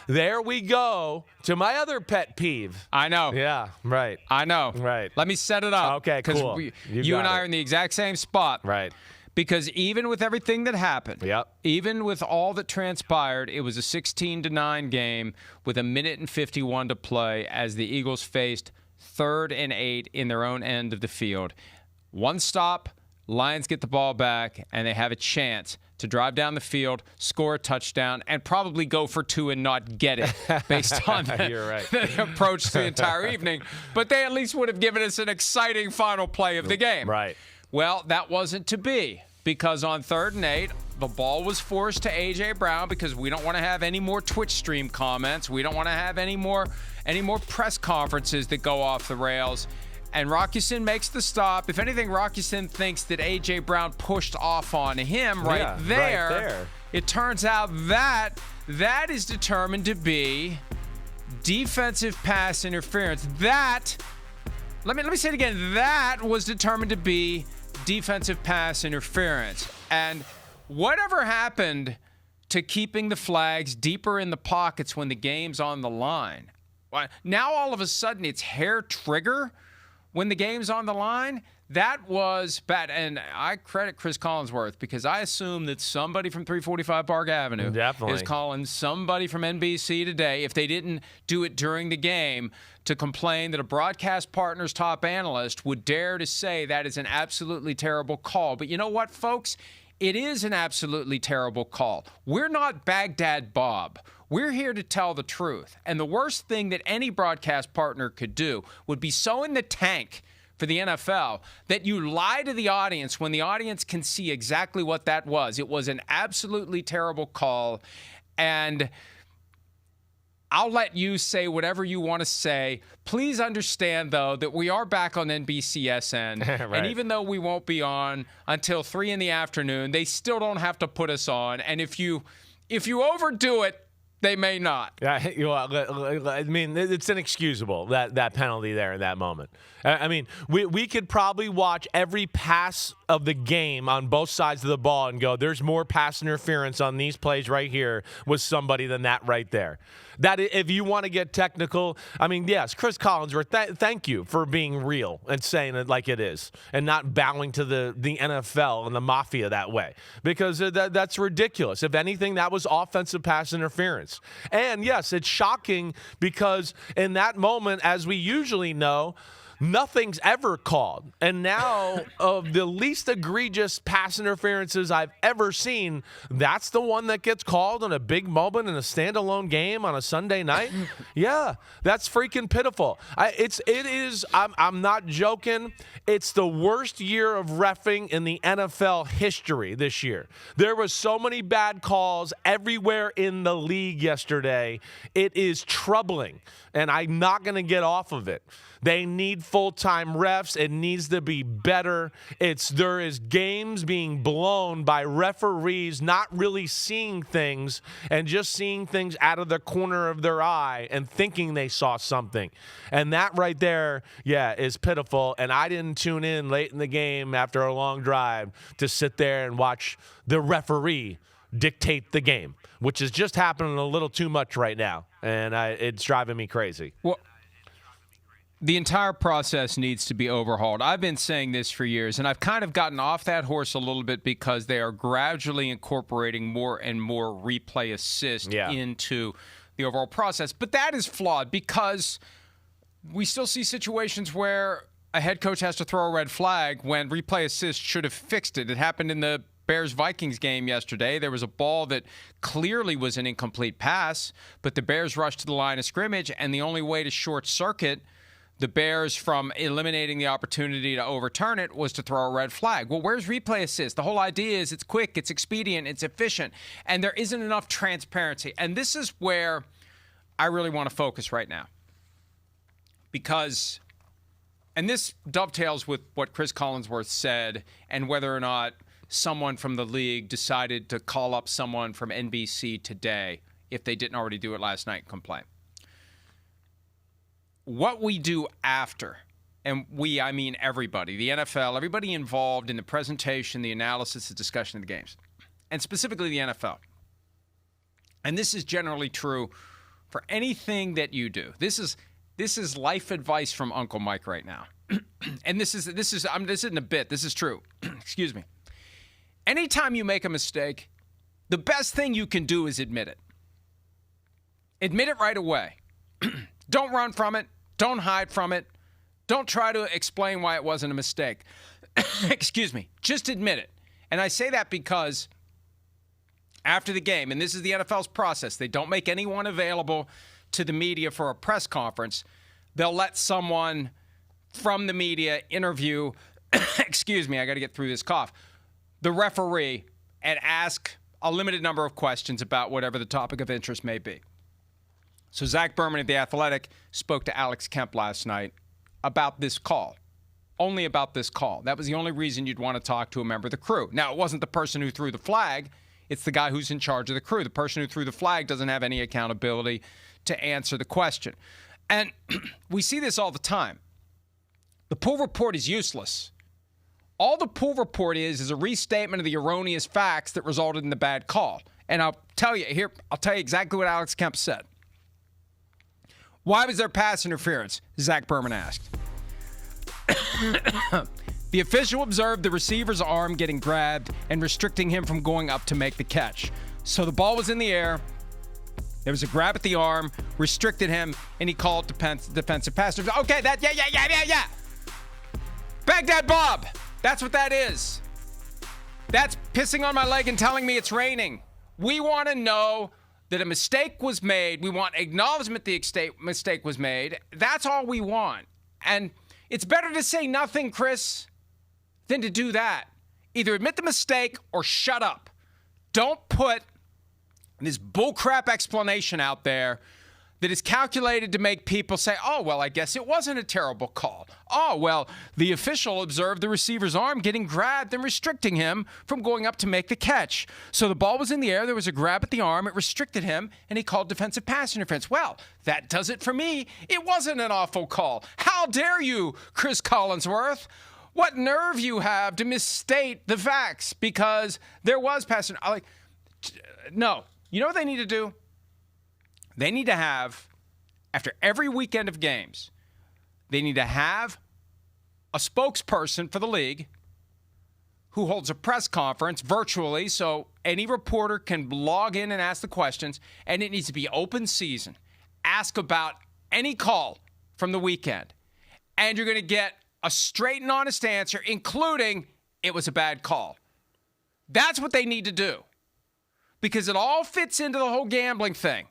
there we go to my other pet peeve. I know. Yeah, right. I know. Right. Let me set it up. Okay, cool. Because you and I are in the exact same spot. Right. Because even with everything that happened, even with all that transpired, it was a 16-9 game with 1:51 to play as the Eagles faced 3rd and 8 in their own end of the field. One stop, Lions get the ball back, and they have a chance to drive down the field, score a touchdown, and probably go for 2 and not get it based on the approach to the entire evening. But they at least would have given us an exciting final play of the game. Right. Well, that wasn't to be, because on 3rd and 8, the ball was forced to A.J. Brown because we don't want to have any more Twitch stream comments. We don't want to have any more press conferences that go off the rails. And Rocky Sin makes the stop. If anything, Rocky Sin thinks that A.J. Brown pushed off on him right there. It turns out that is determined to be defensive pass interference. Let me say it again. That was determined to be defensive pass interference. And whatever happened to keeping the flags deeper in the pockets when the game's on the line? Now all of a sudden it's hair trigger when the game's on the line? That was bad. And I credit Chris Collinsworth because I assume that somebody from 345 Park Avenue is calling somebody from NBC today, if they didn't do it during the game, to complain that a broadcast partner's top analyst would dare to say that is an absolutely terrible call. But you know what, folks? It is an absolutely terrible call. We're not Baghdad Bob. We're here to tell the truth. And the worst thing that any broadcast partner could do would be so in the tank for the NFL that you lie to the audience when the audience can see exactly what that was. It was an absolutely terrible call. And I'll let you say whatever you want to say. Please understand, though, that we are back on NBCSN. Right. And even though we won't be on until 3 in the afternoon, they still don't have to put us on. And if you overdo it, they may not. Yeah, I mean, it's inexcusable, that penalty there in that moment. I mean, we could probably watch every pass of the game on both sides of the ball and go, there's more pass interference on these plays right here with somebody than that right there. That if you want to get technical, I mean, yes, Chris Collinsworth, thank you for being real and saying it like it is and not bowing to the NFL and the mafia that way, because that's ridiculous. If anything, that was offensive pass interference. And yes, it's shocking because in that moment, as we usually know, nothing's ever called. And now, of the least egregious pass interferences I've ever seen, that's the one that gets called on a big moment in a standalone game on a Sunday night? Yeah, that's freaking pitiful. I'm not joking. It's the worst year of reffing in the NFL history this year. There was so many bad calls everywhere in the league yesterday. It is troubling, and I'm not going to get off of it. They need full-time refs. It needs to be better. There is games being blown by referees not really seeing things and just seeing things out of the corner of their eye and thinking they saw something. And that right there, yeah, is pitiful. And I didn't tune in late in the game after a long drive to sit there and watch the referee dictate the game, which is just happening a little too much right now. And it's driving me crazy. Well, the entire process needs to be overhauled. I've been saying this for years, and I've kind of gotten off that horse a little bit because they are gradually incorporating more and more replay assist into the overall process. But that is flawed because we still see situations where a head coach has to throw a red flag when replay assist should have fixed it. It happened in the Bears-Vikings game yesterday. There was a ball that clearly was an incomplete pass, but the Bears rushed to the line of scrimmage, and the only way to short-circuit the Bears from eliminating the opportunity to overturn it was to throw a red flag. Well, where's replay assist? The whole idea is it's quick, it's expedient, it's efficient, and there isn't enough transparency. And this is where I really want to focus right now. Because, and this dovetails with what Chris Collinsworth said and whether or not someone from the league decided to call up someone from NBC today if they didn't already do it last night and complain. What we do after, and we, I mean everybody, the NFL, everybody involved in the presentation, the analysis, the discussion of the games, and specifically the NFL, and this is generally true for anything that you do. This is life advice from Uncle Mike right now. And this isn't a bit. This is true. Excuse me. Anytime you make a mistake, the best thing you can do is admit it. Admit it right away. Don't run from it. Don't hide from it. Don't try to explain why it wasn't a mistake. Excuse me. Just admit it. And I say that because after the game, and this is the NFL's process, they don't make anyone available to the media for a press conference. They'll let someone from the media interview, excuse me, I got to get through this cough, the referee and ask a limited number of questions about whatever the topic of interest may be. So Zach Berman at The Athletic spoke to Alex Kemp last night about this call. Only about this call. That was the only reason you'd want to talk to a member of the crew. Now, it wasn't the person who threw the flag. It's the guy who's in charge of the crew. The person who threw the flag doesn't have any accountability to answer the question. And we see this all the time. The pool report is useless. All the pool report is a restatement of the erroneous facts that resulted in the bad call. And I'll tell you exactly what Alex Kemp said. Why was there pass interference? Zach Berman asked. The official observed the receiver's arm getting grabbed and restricting him from going up to make the catch. So the ball was in the air. There was a grab at the arm, restricted him, and he called defensive pass interference. Okay, yeah. Baghdad Bob. That's what that is. That's pissing on my leg and telling me it's raining. We want to know that a mistake was made. We want acknowledgement the mistake was made. That's all we want. And it's better to say nothing, Chris, than to do that. Either admit the mistake or shut up. Don't put this bullcrap explanation out there that is calculated to make people say, oh, well, I guess it wasn't a terrible call. Oh, well, the official observed the receiver's arm getting grabbed and restricting him from going up to make the catch. So the ball was in the air, there was a grab at the arm, it restricted him, and he called defensive pass interference. Well, that does it for me. It wasn't an awful call. How dare you, Chris Collinsworth? What nerve you have to misstate the facts because there was pass interference. No. You know what they need to do? They need to have, after every weekend of games, they need to have a spokesperson for the league who holds a press conference virtually so any reporter can log in and ask the questions, and it needs to be open season. Ask about any call from the weekend, and you're going to get a straight and honest answer, including it was a bad call. That's what they need to do because it all fits into the whole gambling thing.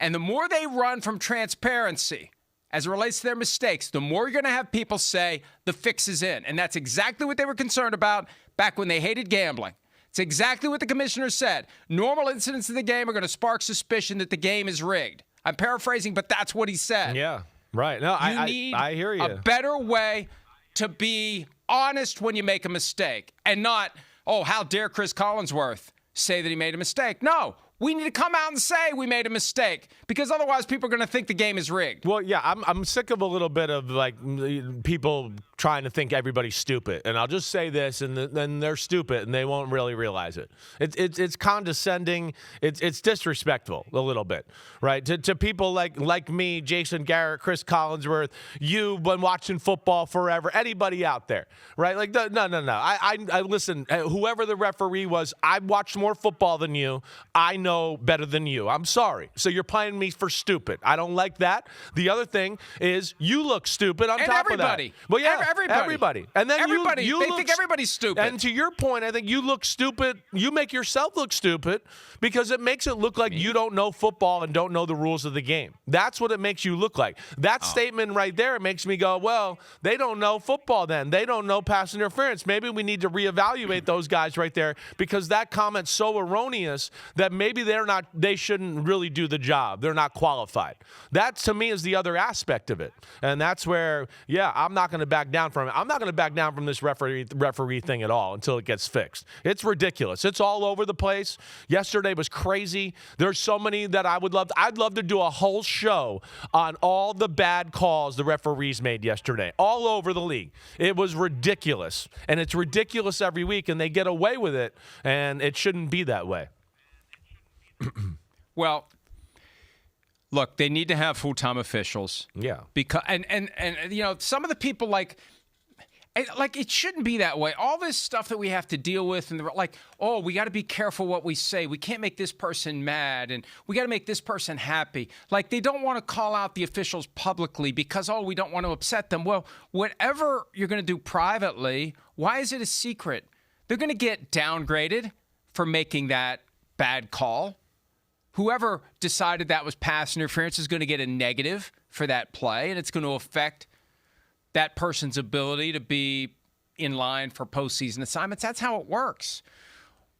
And the more they run from transparency as it relates to their mistakes, the more you're going to have people say the fix is in. And that's exactly what they were concerned about back when they hated gambling. It's exactly what the commissioner said. Normal incidents in the game are going to spark suspicion that the game is rigged. I'm paraphrasing, but that's what he said. Yeah, right. No, I hear you. A better way to be honest when you make a mistake and not, oh, how dare Chris Collinsworth say that he made a mistake. No. We need to come out and say we made a mistake because otherwise people are going to think the game is rigged. Well, yeah, I'm sick of a little bit of like people trying to think everybody's stupid. And I'll just say this, and then they're stupid, and they won't really realize it. It's condescending. It's disrespectful a little bit, right? To people like me, Jason Garrett, Chris Collinsworth, you've been watching football forever, anybody out there, right? Like, no. I listen, whoever the referee was, I watched more football than you. I know better than you. I'm sorry. So you're playing me for stupid. I don't like that. The other thing is you look stupid on top of that. Well, yeah, everybody. And then everybody. You they look think everybody's stupid. And to your point, I think you look stupid. You make yourself look stupid because it makes it look like you don't know football and don't know the rules of the game. That's what it makes you look like. That statement right there, it makes me go, well, they don't know football then. They don't know pass interference. Maybe we need to reevaluate those guys right there because that comment's so erroneous that maybe they shouldn't really do the job. They're not qualified. That, to me, is the other aspect of it. And that's where, yeah, I'm not going to back down from it. I'm not going to back down from this referee thing at all until it gets fixed. It's ridiculous. It's all over the place. Yesterday was crazy. There's so many that I'd love to do a whole show on all the bad calls the referees made yesterday, all over the league. It was ridiculous. And it's ridiculous every week, and they get away with it, and it shouldn't be that way. Well, look, they need to have full-time officials. Yeah. Because and some of the people like it shouldn't be that way. All this stuff that we have to deal with, and we got to be careful what we say. We can't make this person mad, and we got to make this person happy. Like, they don't want to call out the officials publicly because, we don't want to upset them. Well, whatever you're going to do privately, why is it a secret? They're going to get downgraded for making that bad call. Whoever decided that was pass interference is going to get a negative for that play, and it's going to affect that person's ability to be in line for postseason assignments. That's how it works.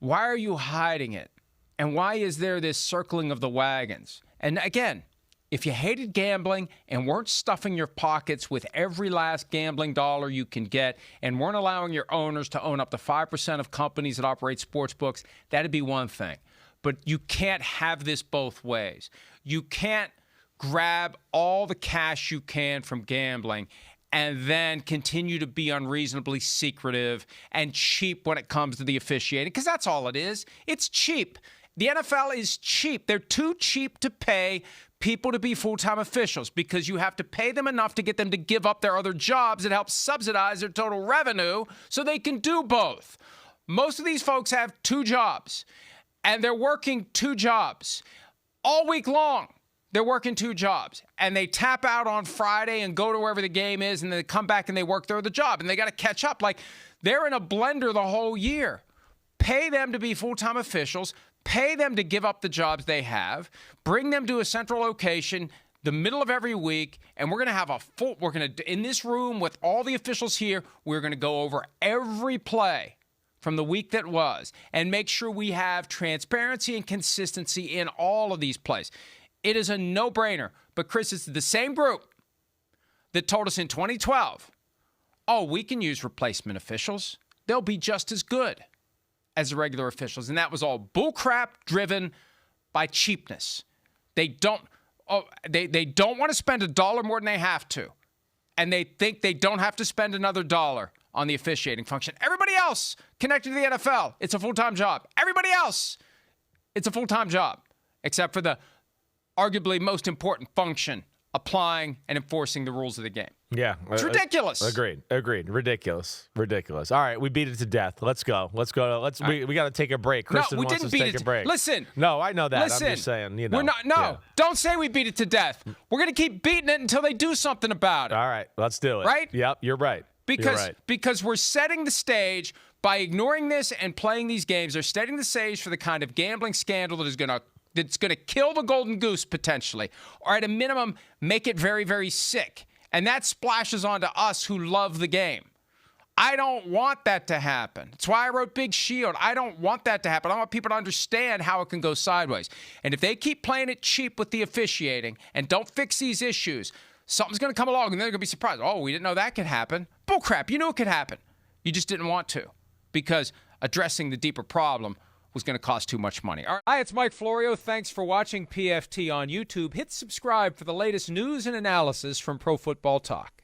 Why are you hiding it? And why is there this circling of the wagons? And again, if you hated gambling and weren't stuffing your pockets with every last gambling dollar you can get and weren't allowing your owners to own up to 5% of companies that operate sports books, that'd be one thing. But you can't have this both ways. You can't grab all the cash you can from gambling and then continue to be unreasonably secretive and cheap when it comes to the officiating, because that's all it is. It's cheap. The NFL is cheap. They're too cheap to pay people to be full-time officials because you have to pay them enough to get them to give up their other jobs that help subsidize their total revenue so they can do both. Most of these folks have 2 jobs, and they're working 2 jobs all week long. They're working 2 jobs, and they tap out on Friday and go to wherever the game is, and then they come back and they work their other job, and they got to catch up. Like, they're in a blender the whole year. Pay them to be full-time officials. Pay them to give up the jobs they have. Bring them to a central location the middle of every week, and we're going to have in this room with all the officials here, we're going to go over every play from the week that was and make sure we have transparency and consistency in all of these plays. It is a no-brainer. But, Chris, it's the same group that told us in 2012, we can use replacement officials. They'll be just as good as the regular officials. And that was all bullcrap driven by cheapness. They don't want to spend $1 more than they have to. And they think they don't have to spend another $1 on the officiating function. Everybody else connected to the NFL, it's a full-time job. Everybody else, it's a full-time job, except for the arguably most important function, applying and enforcing the rules of the game. Yeah. It's ridiculous. Agreed. Ridiculous. All right, we beat it to death. Let's go. We got to take a break. Kristen wants us to take a break. Listen. No, I know that. I'm just saying, We're not. No, yeah. Don't say we beat it to death. We're going to keep beating it until they do something about it. All right, let's do it. Right? Yep, you're right. Because we're setting the stage by ignoring this and playing these games. They're setting the stage for the kind of gambling scandal that's going to kill the golden goose potentially, or at a minimum, make it very, very sick. And that splashes onto us who love the game. I don't want that to happen. That's why I wrote Big Shield. I don't want that to happen. I want people to understand how it can go sideways. And if they keep playing it cheap with the officiating and don't fix these issues, something's going to come along and they're going to be surprised. Oh, we didn't know that could happen. Bullcrap. You knew it could happen. You just didn't want to because addressing the deeper problem was going to cost too much money. All right. Hi, it's Mike Florio. Thanks for watching PFT on YouTube. Hit subscribe for the latest news and analysis from Pro Football Talk.